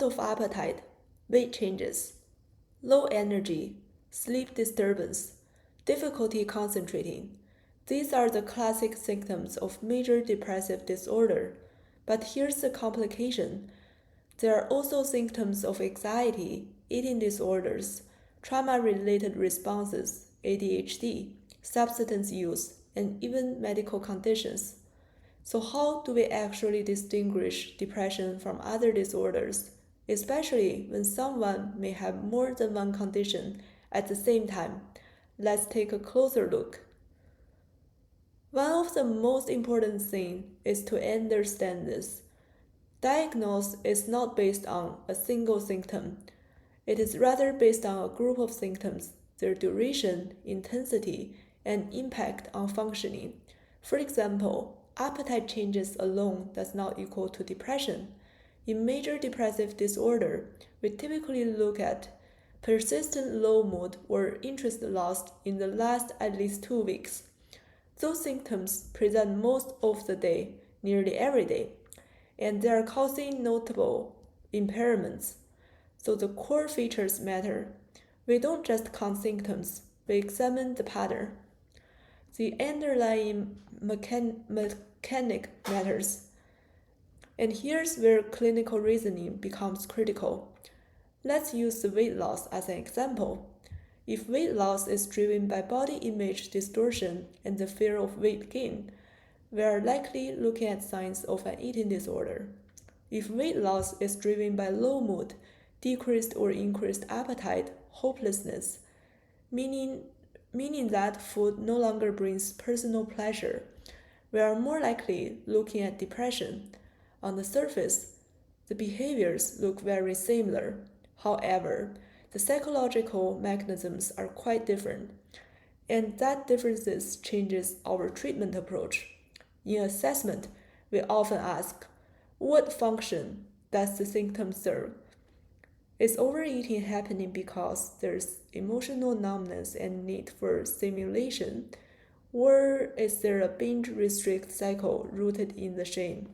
loss of appetite, weight changes, low energy, sleep disturbance, difficulty concentrating. These are the classic symptoms of major depressive disorder. But here's the complication. There are also symptoms of anxiety, eating disorders, trauma-related responses, ADHD, substance use, and even medical conditions. So how do we actually distinguish depression from other disorders, especially when someone may have more than one condition at the same time? Let's take a closer look. One of the most important things is to understand this. Diagnosis is not based on a single symptom. It is rather based on a group of symptoms, their duration, intensity, and impact on functioning. For example, appetite changes alone does not equal to depression. In major depressive disorder, we typically look at persistent low mood or interest lost in the last at least 2 weeks. Those symptoms present most of the day, nearly every day, and they are causing notable impairments. So the core features matter. We don't just count symptoms, we examine the pattern. The underlying mechanic matters. And here's where clinical reasoning becomes critical. Let's use the weight loss as an example. If weight loss is driven by body image distortion and the fear of weight gain, we are likely looking at signs of an eating disorder. If weight loss is driven by low mood, decreased or increased appetite, hopelessness, meaning that food no longer brings personal pleasure, we are more likely looking at depression. On the surface, the behaviors look very similar. However, the psychological mechanisms are quite different, and that differences changes our treatment approach. In assessment, we often ask, what function does the symptom serve? Is overeating happening because there's emotional numbness and need for stimulation, or is there a binge-restrict cycle rooted in the shame?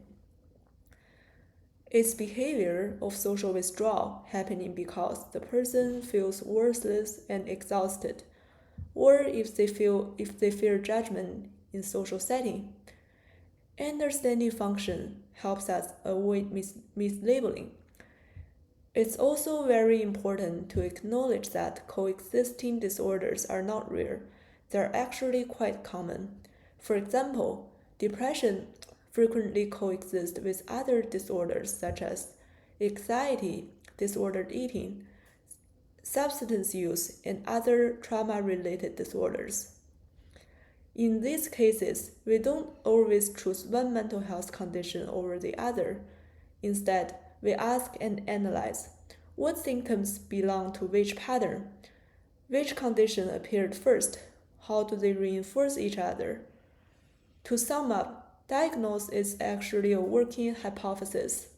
Is behavior of social withdrawal happening because the person feels worthless and exhausted, or if they fear judgment in social setting? Understanding function helps us avoid mislabeling. It's also very important to acknowledge that coexisting disorders are not rare. They're actually quite common. For example, depression frequently coexist with other disorders such as anxiety, disordered eating, substance use, and other trauma-related disorders. In these cases, we don't always choose one mental health condition over the other. Instead, we ask and analyze what symptoms belong to which pattern, which condition appeared first, how do they reinforce each other. To sum up, diagnosis is actually a working hypothesis.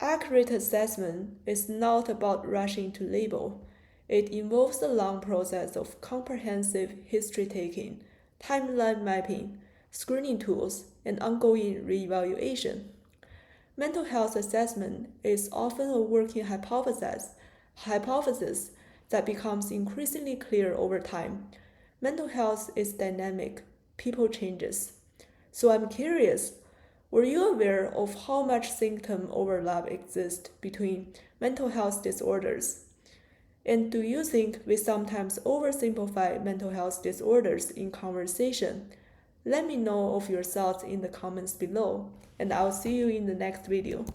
Accurate assessment is not about rushing to label. It involves a long process of comprehensive history-taking, timeline mapping, screening tools, and ongoing reevaluation. Mental health assessment is often a working hypothesis that becomes increasingly clear over time. Mental health is dynamic, people changes. So I'm curious, were you aware of how much symptom overlap exists between mental health disorders? And do you think we sometimes oversimplify mental health disorders in conversation? Let me know of your thoughts in the comments below, and I'll see you in the next video.